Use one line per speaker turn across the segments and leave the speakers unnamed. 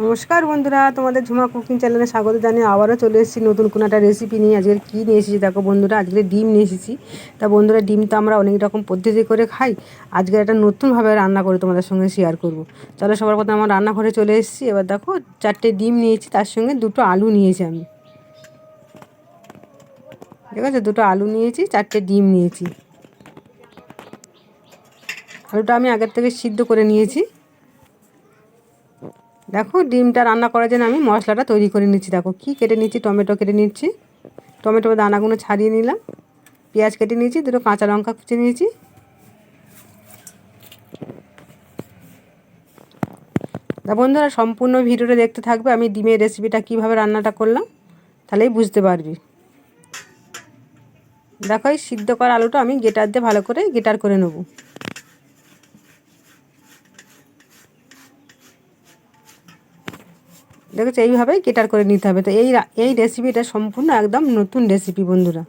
নমস্কার বন্ধুরা, তোমাদের ঝুমা কুকিং চ্যানেলে স্বাগত জানিয়ে আবারও চলে এসেছি নতুন কোনো একটা রেসিপি নিয়ে। আজকে কী নিয়ে এসেছি দেখো বন্ধুরা, আজকে ডিম নিয়ে এসেছি। তা বন্ধুরা, ডিম তো আমরা অনেক রকম পদ্ধতি করে খাই, আজকে একটা নতুনভাবে রান্না করে তোমাদের সঙ্গে শেয়ার করব। চলো সবার প্রথমে আমার রান্নাঘরে চলে এসেছি। এবার দেখো 4টে ডিম নিয়েছি, তার সঙ্গে 2টো আলু নিয়েছি আমি। ঠিক আছে, 2টো আলু নিয়েছি, 4টে ডিম নিয়েছি। আলুটা আমি আগের থেকে সিদ্ধ করে নিয়েছি। দেখো ডিমটা রান্না করার জন্য আমি মশলাটা তৈরি করে নিচ্ছি। দেখো কি কেটে নিচ্ছি, টমেটো কেটে নিচ্ছি, টমেটোর দানাগুলো ছাড়িয়ে নিলাম, পেঁয়াজ কেটে নিয়েছি, 2টো কাঁচা লঙ্কা কুচিয়ে নিয়েছি। তা বন্ধুরা, সম্পূর্ণ ভিডিওটা দেখতে থাকবে, আমি ডিমের রেসিপিটা কিভাবে রান্নাটা করলাম, তাহলেই বুঝতে পারবি। দেখো এই সিদ্ধ করা আলুটা আমি গ্রেটার দিয়ে ভালো করে গ্রেটার করে নেব। দেখেছো, এইভাবেই গ্রেটার করে নিতে হবে। তো এই রেসিপিটা সম্পূর্ণ একদম নতুন রেসিপি বন্ধুরা।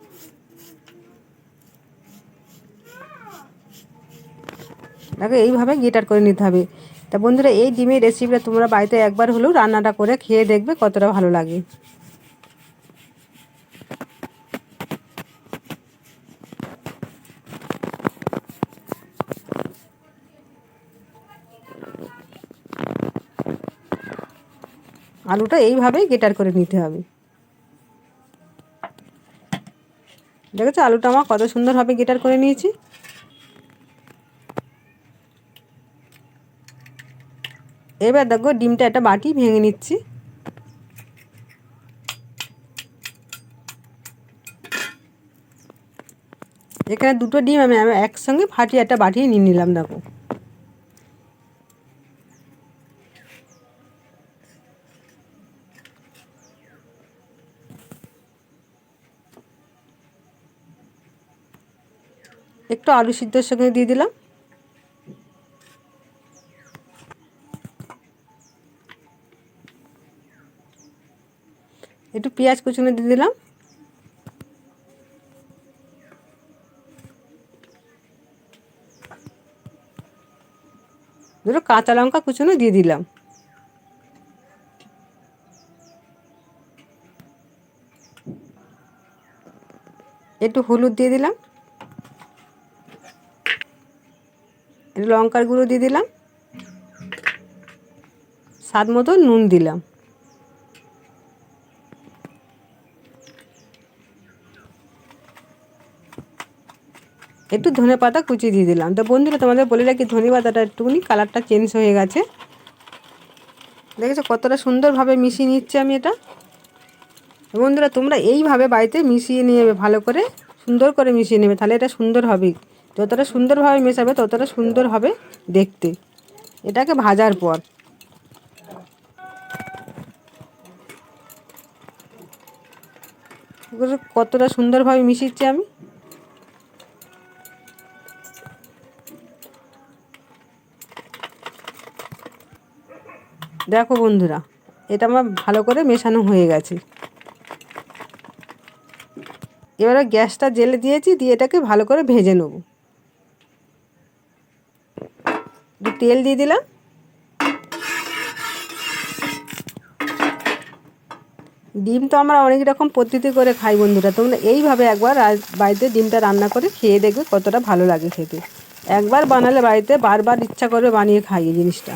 দেখো এইভাবে গ্রেটার করে নিতে হবে। তা বন্ধুরা, এই ডিমের রেসিপিটা তোমরা বাড়িতে একবার হলেও রান্নাটা করে খেয়ে দেখবে কতটা ভালো লাগে। আলুটা এইভাবেই গ্রেটার করে নিতে হবে। দেখেছো আলুটা আমার কত সুন্দরভাবে গ্রেটার করে নিয়েছি। এবার দেখো ডিমটা একটা বাটি ভেঙে নিচ্ছি। এখানে 2টো ডিম আমি একসঙ্গে ফাটিয়ে একটা বাটি নিয়ে নিলাম। দেখো একটু আলু সিদ্ধর সঙ্গে দিয়ে দিলাম, একটু পেঁয়াজ কুচুনো দিয়ে দিলাম, দুটো কাঁচা লঙ্কা কুচুনো দিয়ে দিলাম, একটু হলুদ দিয়ে দিলাম, একটু লঙ্কার গুঁড়ো দিয়ে দিলাম, স্বাদ মতো নুন দিলাম, একটু ধনে পাতা কুচি দিয়ে দিলাম। তো বন্ধুরা, তোমাদের বলে রাখি ধনে পাতাটা একটুখানি কালারটা চেঞ্জ হয়ে গেছে। দেখেছো কতটা সুন্দরভাবে মিশিয়ে নিচ্ছে আমি এটা। বন্ধুরা, তোমরা এইভাবে বাড়িতে মিশিয়ে নেবে, ভালো করে সুন্দর করে মিশিয়ে নেবে, তাহলে এটা সুন্দর হবে। যতটা সুন্দরভাবে মেশাবে ততটা সুন্দর হবে দেখতে। এটাকে ভাজার পর কতটা সুন্দরভাবে মিশিয়েছি আমি। দেখো বন্ধুরা, এটা আমার ভালো করে মেশানো হয়ে গেছে। এবারে গ্যাসটা জেলে দিয়েছি, দিয়ে এটাকে ভালো করে ভেজে নেব। তেল দিয়ে দিলাম, ডিম তো আমরা অনেক রকম পদ্ধতি করে খাই বন্ধুরা, তোমরা এইভাবে একবার বাড়িতে ডিমটা রান্না করে খেয়ে দেখবে কতটা ভালো লাগে খেতে। একবার বানালে বাড়িতে বারবার ইচ্ছা করবে বানিয়ে খাই এই জিনিসটা।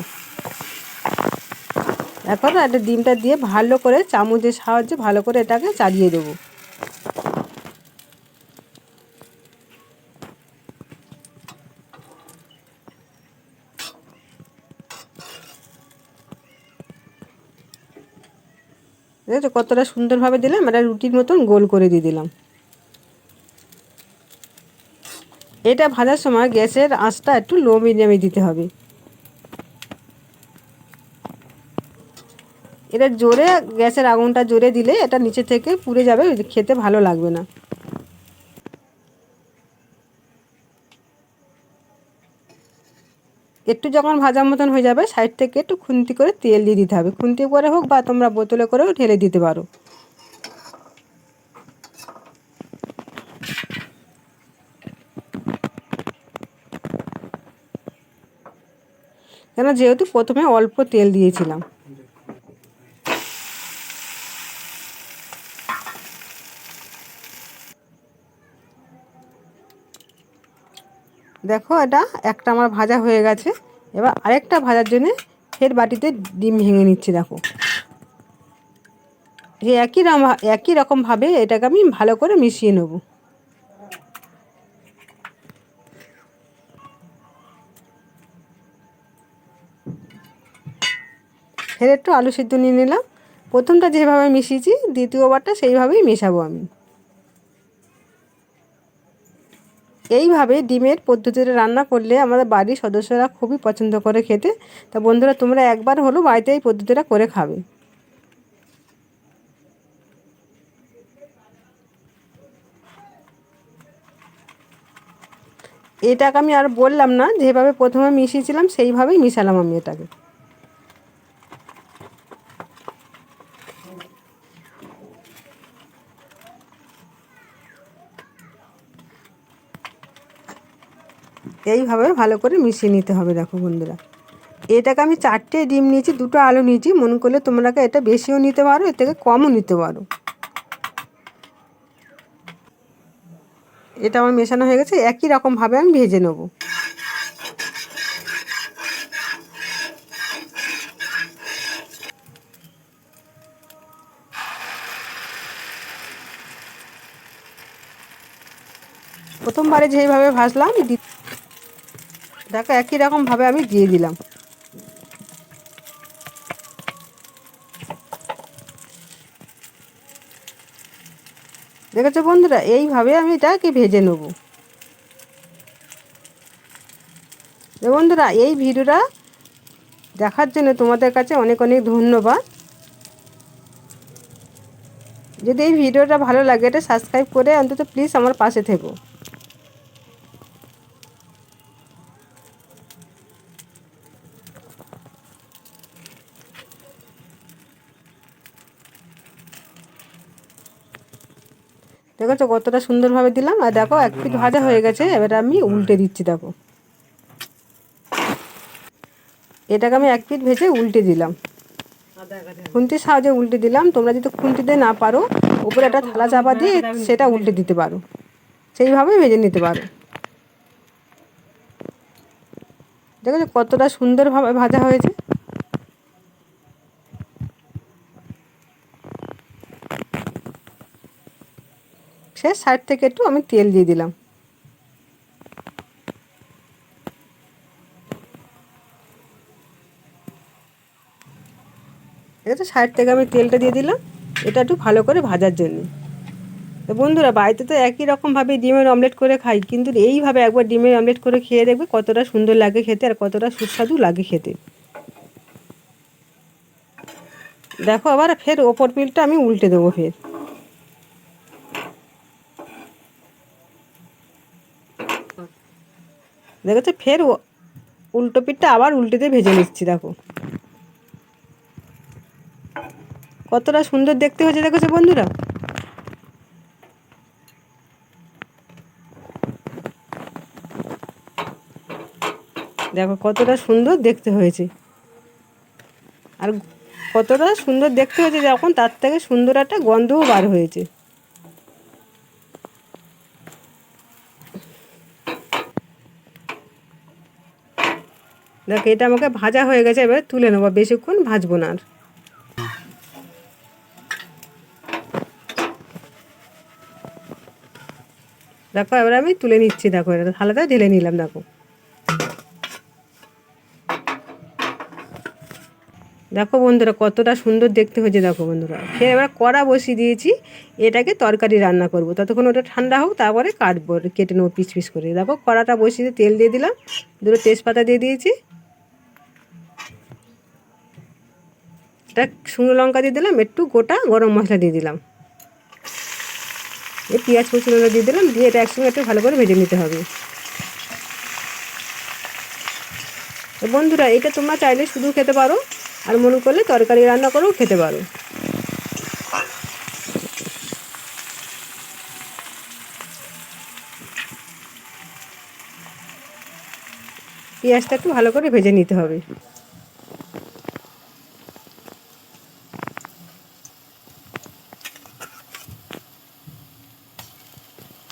এখন একটা ডিমটা দিয়ে ভালো করে চামচের সাহায্যে ভালো করে এটাকে চালিয়ে দেবো। দেখেছো কতটা সুন্দরভাবে দিলাম, এটা রুটির মতন গোল করে দিয়ে দিলাম। এটা ভাজার সময় গ্যাসের আঁচটা একটু লো মিডিয়ামে দিতে হবে। এটা জোরে, গ্যাসের আগুনটা জোরে দিলে এটা নিচে থেকে পুড়ে যাবে, খেতে ভালো লাগবে না। একটু যখন ভাজার মতন হয়ে যাবে, সাইড থেকে একটু খুন্তি করে তেল দিয়ে দিতে হবে। খুন্তি করে হোক বা তোমরা বোতলে করেও ঢেলে দিতে পারো। কেন যেহেতু প্রথমে অল্প তেল দিয়েছিলাম। দেখো এটা একটা আমার ভাজা হয়ে গেছে। এবার আরেকটা ভাজার জন্য ফের বাটিতে ডিম ভেঙে নিচ্ছি। দেখো যে একই রকমভাবে এটাকে আমি ভালো করে মিশিয়ে নেব। ফের একটু আলু সিদ্ধ নিয়ে নিলাম। প্রথমটা যেভাবে মিশিয়েছি দ্বিতীয়বারটা সেইভাবেই মেশাবো আমি। এইভাবে ডিমের পদ্ধতিতে রান্না করলে আমাদের বাড়ির সদস্যরা খুবই পছন্দ করে খেতে। তা বন্ধুরা তোমরা একবার হলো বাড়িতে এই পদ্ধতিটা করে খাবে। এটাকে আমি আর বললাম না, যেভাবে প্রথমে মিশিয়েছিলাম সেইভাবেই মিশালাম আমি এটাকে। এইভাবে ভালো করে মিশিয়ে নিতে হবে। দেখো বন্ধুরা এটাকে আমি 4টে ডিম নিয়েছি, 2টো আলু নিয়েছি। মনে করলে তোমরা এটা বেশিও নিতে পারো, এর থেকে কমও নিতে পারো। এটা আমার মেশানো হয়ে গেছে, একই রকমভাবে আমি ভেজে নেব। প্রথমবারে যেইভাবে ভাজলাম দেখো একই রকমভাবে আমি দিয়ে দিলাম। দেখেছো বন্ধুরা এইভাবে আমি এটাকে ভেজে নেব। বন্ধুরা এই ভিডিওটা দেখার জন্য তোমাদের কাছে অনেক অনেক ধন্যবাদ। যদি এই ভিডিওটা ভালো লাগে এটা সাবস্ক্রাইব করে অন্তত প্লিজ আমার পাশে থেকো। দেখেছো কতটা সুন্দরভাবে দিলাম। আর দেখো এক পিঠ ভাজা হয়ে গেছে, এবার আমি উল্টে দিচ্ছি। দেখো এটাকে আমি এক পিঠ ভেজে উল্টে দিলাম, খুন্তির সাহায্যে উল্টে দিলাম। তোমরা যদি খুন্তিতে না পারো উপরে একটা থালা চাপা দিয়ে সেটা উল্টে দিতে পারো, সেইভাবে ভেজে নিতে পারো। দেখেছো কতটা সুন্দরভাবে ভাজা হয়েছে। সে সাইড থেকে একটু আমি তেল দিয়ে দিলাম। ঠিক আছে, সাইড থেকে আমি তেলটা দিয়ে দিলাম এটা একটু ভালো করে ভাজার জন্য। তো বন্ধুরা বাড়িতে তো একই রকমভাবে ডিমের অমলেট করে খাই, কিন্তু এইভাবে একবার ডিমের অমলেট করে খেয়ে দেখবে কতটা সুন্দর লাগে খেতে আর কতটা সুস্বাদু লাগে খেতে। দেখো আবার ফের ওপর পিঠটা আমি উল্টে দেবো। ফের দেখেছো ফের উল্টো পিঠটা আবার উল্টে দিয়ে ভেজে নিচ্ছি। দেখো কতটা সুন্দর দেখতে হয়েছে। দেখেছো বন্ধুরা দেখো কতটা সুন্দর দেখতে হয়েছে। আর কতটা সুন্দর দেখতে হয়েছে যখন তার থেকে সুন্দর একটা গন্ধও বার হয়েছে। দেখো এটা আমাকে ভাজা হয়ে গেছে, এবার তুলে নেবো, বেশিক্ষণ ভাজবো না আর। দেখো এবার আমি তুলে নিচ্ছি। দেখো এটা থালাটা ঢেলে নিলাম। দেখো দেখো বন্ধুরা কতটা সুন্দর দেখতে হয়েছে। দেখো বন্ধুরা ফের এবার কড়া বসিয়ে দিয়েছি, এটাকে তরকারি রান্না করব। ততক্ষণ ওটা ঠান্ডা হোক, তারপরে কাটবো, কেটে নেবো পিস পিস করে। দেখো কড়াটা বসিয়ে তেল দিয়ে দিলাম, 2টো তেজপাতা দিয়ে দিয়েছি, এটা শুকনো লঙ্কা দিয়ে দিলাম, একটু গোটা গরম মশলা দিয়ে দিলাম, এই পেঁয়াজ কুচিগুলো দিয়ে দিলাম, দিয়ে এটা একসঙ্গে একটু ভালো করে ভেজে নিতে হবে। তো বন্ধুরা এটা তোমরা চাইলে শুধু খেতে পারো, আর মনে করলে তরকারি রান্না করেও খেতে পারো। পেঁয়াজটা একটু ভালো করে ভেজে নিতে হবে।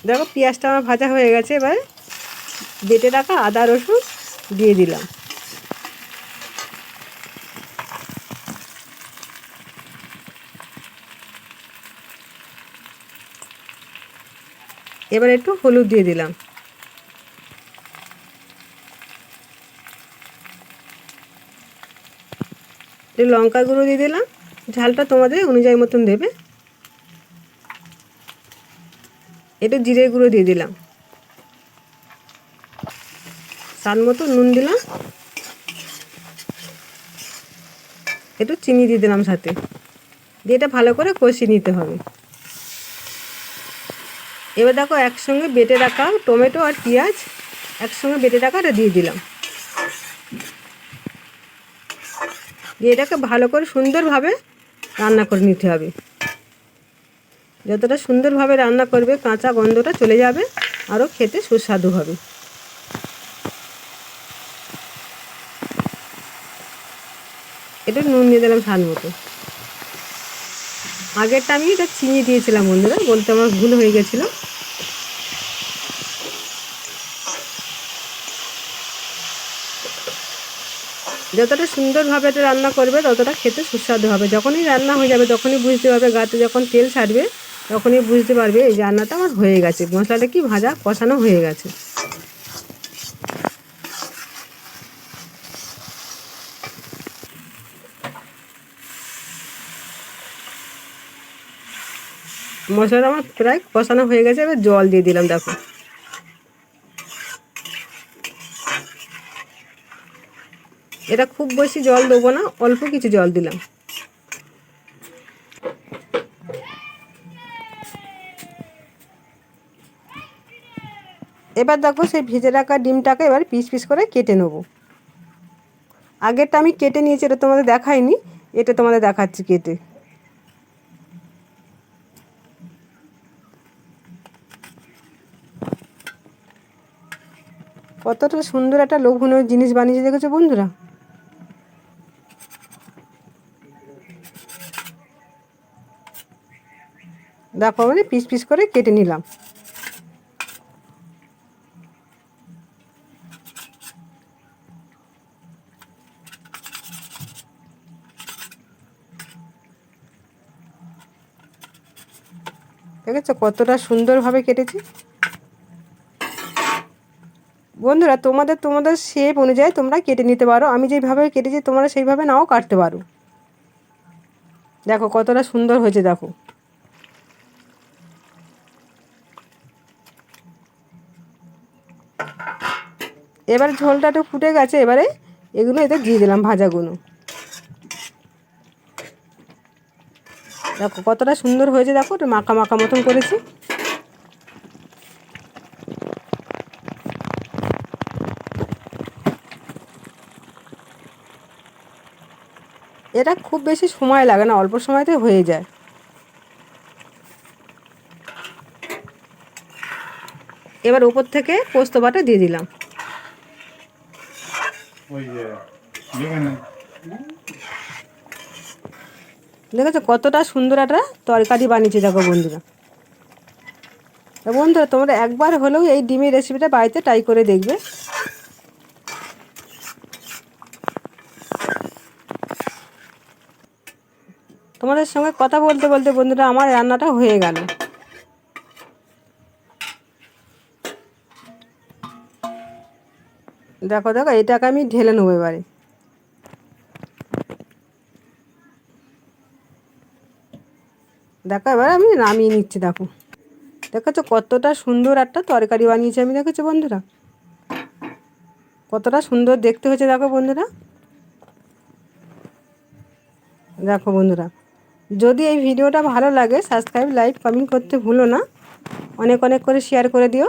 দেখো পেঁয়াজটা আমার ভাজা হয়ে গেছে, এবার বেটে রাখা আদা রসুন দিয়ে দিলাম। এবার একটু হলুদ দিয়ে দিলাম। একটু লঙ্কা গুঁড়ো দিয়ে দিলাম, ঝালটা তোমাদের অনুযায়ী মতন দেবে। একটু জিরে গুঁড়ো দিয়ে দিলাম, স্বাদ মতো নুন দিলাম, একটু চিনি দিয়ে দিলাম সাথে, দিয়ে এটা ভালো করে কষিয়ে নিতে হবে। এবার দেখো একসঙ্গে বেটে রাখা টমেটো আর পেঁয়াজ একসঙ্গে বেটে রাখাটা দিয়ে দিলাম, দিয়ে এটাকে ভালো করে সুন্দরভাবে রান্না করে নিতে হবে। যতটা সুন্দরভাবে রান্না করবে কাঁচা গন্ধটা চলে যাবে, আরও খেতে সুস্বাদু হবে। এটা নুন দিয়ে দিলাম স্বাদ মতো। আগেরটা আমি এটা চিনি দিয়েছিলাম বন্ধুরা, বলতে আমার ভুল হয়ে গেছিলো। যতটা সুন্দরভাবে এটা রান্না করবে ততটা খেতে সুস্বাদু হবে। যখনই রান্না হয়ে যাবে তখনই বুঝতে পারবে, গাতে যখন তেল ছাড়বে তখনই বুঝতে পারবে এই রান্নাটা আমার হয়ে গেছে, মশলাটা কি ভাজা কষানো হয়ে গেছে। মশলাটা আমার প্রায় কষানো হয়ে গেছে। এবার জল দিয়ে দিলাম। দেখো এটা খুব বেশি জল দেবো না, অল্প কিছু জল দিলাম। এবার দেখো সেই ভেজে রাখা ডিমটাকে এবার পিস পিস করে কেটে নেব। আগেরটা আমি কেটে নিয়েছি, এটা তোমাদের দেখাইনি, এটা তোমাদের দেখাচ্ছি কেটে। কতটা সুন্দর একটা লোভনীয় জিনিস বানিয়েছে দেখেছো বন্ধুরা। দেখো মানে পিস পিস করে কেটে নিলাম। দেখেছো কতটা সুন্দরভাবে কেটেছি। বন্ধুরা তোমাদের শেপ অনুযায়ী তোমরা কেটে নিতে পারো, আমি যেভাবে কেটেছি তোমরা সেইভাবে নাও কাটতে পারো। দেখো কতটা সুন্দর হয়েছে। দেখো এবার ঝোলটা একটু ফুটে গেছে, এবারে এগুলো এতে দিয়ে দিলাম ভাজাগুলো। দেখো কতটা সুন্দর হয়েছে, দেখো একটু মাখা মাখা মতন করেছি। এটা খুব বেশি সময় লাগে না, অল্প সময়তে হয়ে যায়। এবার উপর থেকে পোস্ত বাটা দিয়ে দিলাম। দেখেছো কতটা সুন্দর একটা তরকারি বানিয়েছি। দেখো বন্ধুরা, বন্ধুরা তোমরা একবার হলেও এই ডিমের রেসিপিটা বাড়িতে ট্রাই করে দেখবে। তোমাদের সঙ্গে কথা বলতে বলতে বন্ধুরা আমার রান্নাটা হয়ে গেল। দেখো দেখো এটাকে আমি ঢেলে নেবো এবারে। দেখো এবার আমি নামিয়ে নিচ্ছি। দেখো দেখেছো কতটা সুন্দর একটা তরকারি বানিয়েছি আমি। দেখেছো বন্ধুরা কতটা সুন্দর দেখতে হয়েছে। দেখো বন্ধুরা, দেখো বন্ধুরা যদি এই ভিডিওটা ভালো লাগে সাবস্ক্রাইব লাইক কমেন্ট করতে ভুলো না, অনেক অনেক করে শেয়ার করে দিও।